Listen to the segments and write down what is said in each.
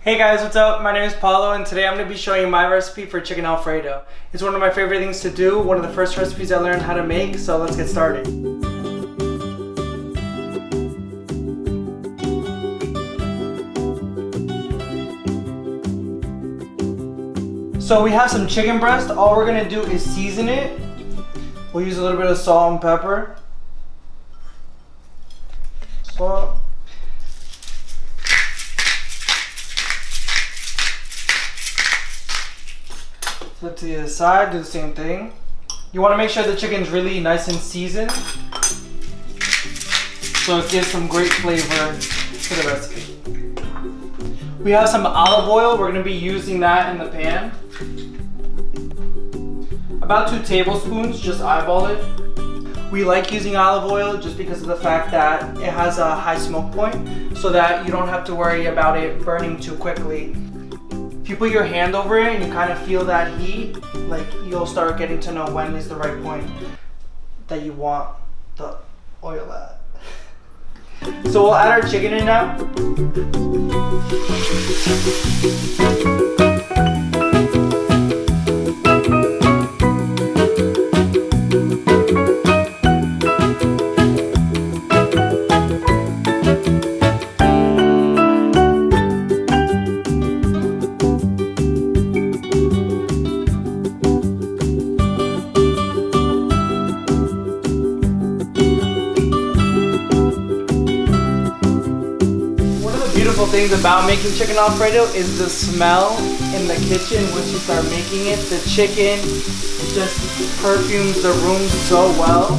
Hey guys, what's up? My name is Paulo and today I'm going to be showing you my recipe for chicken Alfredo. It's one of my favorite things to do, one of the first recipes I learned how to make, so let's get started. So we have some chicken breast. All we're going to do is season it. We'll use a little bit of salt and pepper. Salt. Flip to the other side, do the same thing. You want to make sure the chicken's really nice and seasoned, so it gives some great flavor to the recipe. We have some olive oil. We're going to be using that in the pan. About 2 tablespoons, just eyeball it. We like using olive oil just because of the fact that it has a high smoke point, so that you don't have to worry about it burning too quickly. If you put your hand over it and you kind of feel that heat, like you'll start getting to know when is the right point that you want the oil at. So we'll add our chicken in now. Beautiful things about making chicken Alfredo is the smell in the kitchen. Once you start making it, the chicken just perfumes the room so well.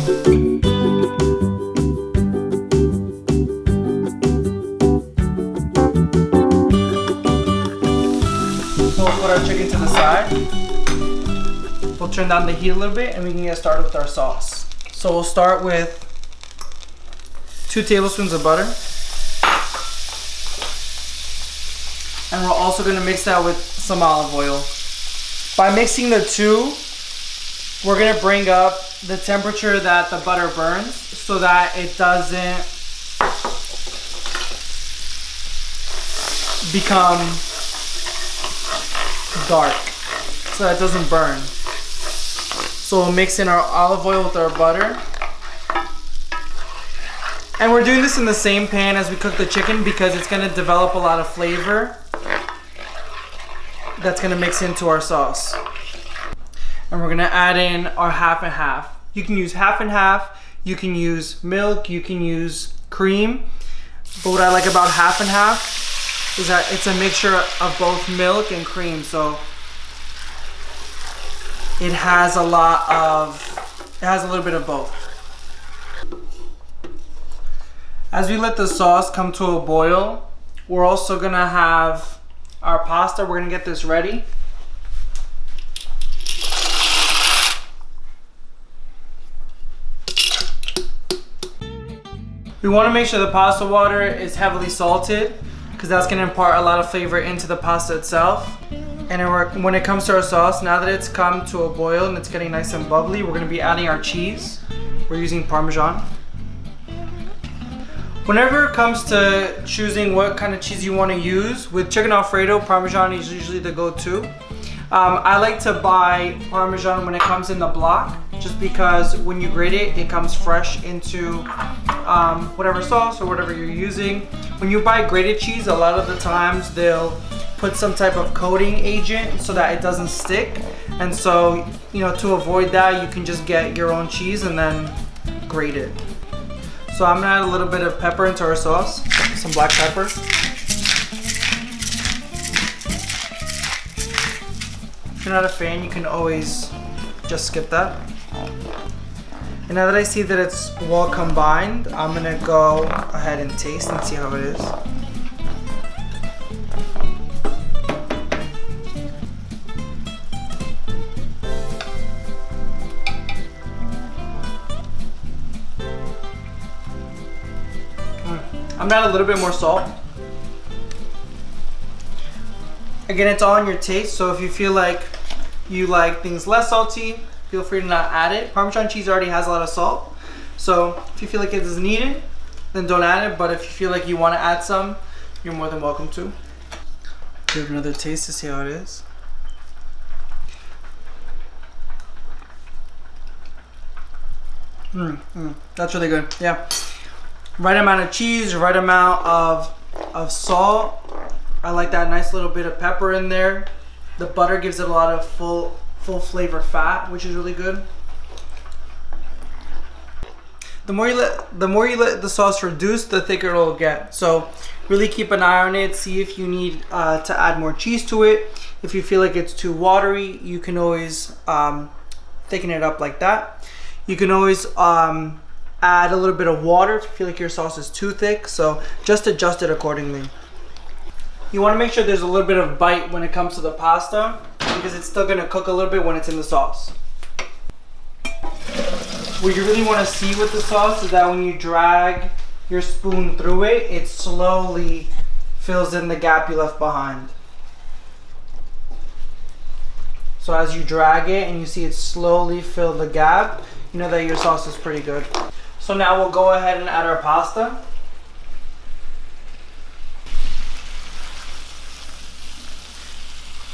So we'll put our chicken to the side. We'll turn down the heat a little bit and we can get started with our sauce. So we'll start with 2 tablespoons of butter. And we're also going to mix that with some olive oil. By mixing the two, we're going to bring up the temperature that the butter burns so that it doesn't become dark, so that it doesn't burn. So we'll mix in our olive oil with our butter. And we're doing this in the same pan as we cook the chicken because it's going to develop a lot of flavor that's going to mix into our sauce. And we're going to add in our half and half. You can use half and half, you can use milk, you can use cream. But what I like about half and half is that it's a mixture of both milk and cream, so it has a little bit of both. As we let the sauce come to a boil, we're also going to have our pasta. We're gonna get this ready. We want to make sure the pasta water is heavily salted because that's gonna impart a lot of flavor into the pasta itself. And when it comes to our sauce, now that it's come to a boil and it's getting nice and bubbly, we're gonna be adding our cheese. We're using Parmesan. Whenever it comes to choosing what kind of cheese you want to use, with chicken Alfredo, Parmesan is usually the go-to. I like to buy Parmesan when it comes in the block, just because when you grate it, it comes fresh into whatever sauce or whatever you're using. When you buy grated cheese, a lot of the times they'll put some type of coating agent so that it doesn't stick. And so, to avoid that, you can just get your own cheese and then grate it. So I'm gonna add a little bit of pepper into our sauce, some black pepper. If you're not a fan, you can always just skip that. And now that I see that it's well combined, I'm gonna go ahead and taste and see how it is. I'm gonna add a little bit more salt. Again, it's all on your taste, so if you feel like you like things less salty, feel free to not add it. Parmesan cheese already has a lot of salt, so if you feel like it is needed, then don't add it, but if you feel like you want to add some, you're more than welcome to. Give it another taste to see how it is. That's really good. Yeah, right amount of cheese, right amount of salt. I like that nice little bit of pepper in there. The butter gives it a lot of full flavor fat, which is really good. The more you let the sauce reduce, the thicker it'll get. So really keep an eye on it. See if you need to add more cheese to it. If you feel like it's too watery, you can always thicken it up like that. You can always add a little bit of water if you feel like your sauce is too thick. So just adjust it accordingly. You want to make sure there's a little bit of bite when it comes to the pasta, because it's still going to cook a little bit when it's in the sauce. What you really want to see with the sauce is that when you drag your spoon through it, it slowly fills in the gap you left behind. So as you drag it and you see it slowly fill the gap, you know that your sauce is pretty good. So now we'll go ahead and add our pasta.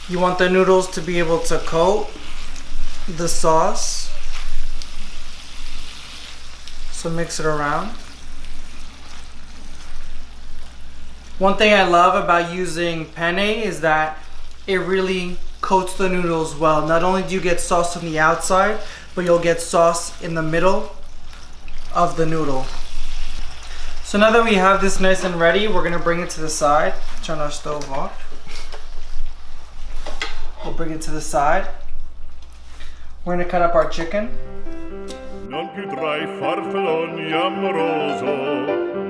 You want the noodles to be able to coat the sauce. So mix it around. One thing I love about using penne is that it really coats the noodles well. Not only do you get sauce on the outside, but you'll get sauce in the middle of the noodle. So now that we have this nice and ready, we're gonna bring it to the side. Turn our stove off. We'll bring it to the side. We're gonna cut up our chicken. Non più tra i farfalloni amoroso,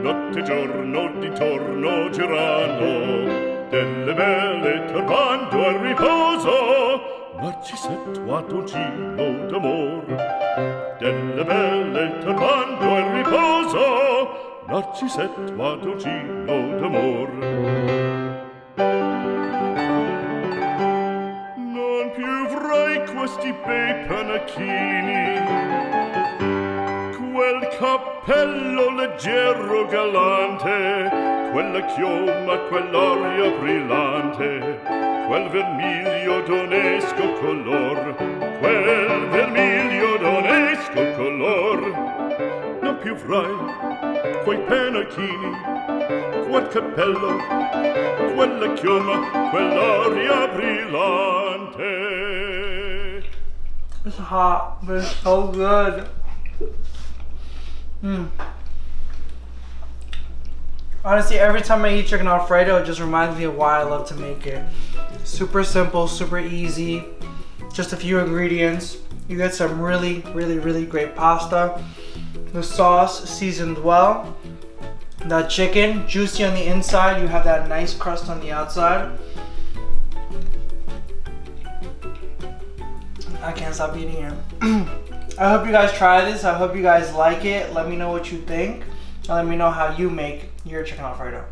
notte e giorno d'intorno girano, delle belle turbando al riposo, Narcisetto a dolcino d'amor. Delle belle turbando al riposo, Narcisetto a dolcino d'amor. Più avrai questi bei panacchini, quel cappello leggero galante, quella chioma, quell'aria brillante, quel vermiglio d'onesco color, quel vermiglio d'onesco color. Non più avrai quei panacchini, quel cappello, quella chioma, quell'aria brillante. It's hot, but it's so good. Honestly, every time I eat chicken Alfredo, it just reminds me of why I love to make it. Super simple, super easy. Just a few ingredients. You get some really, really, really great pasta. The sauce seasoned well. The chicken, juicy on the inside. You have that nice crust on the outside. I can't stop eating it. I hope you guys try this. I hope you guys like it. Let me know what you think. And let me know how you make your chicken Alfredo.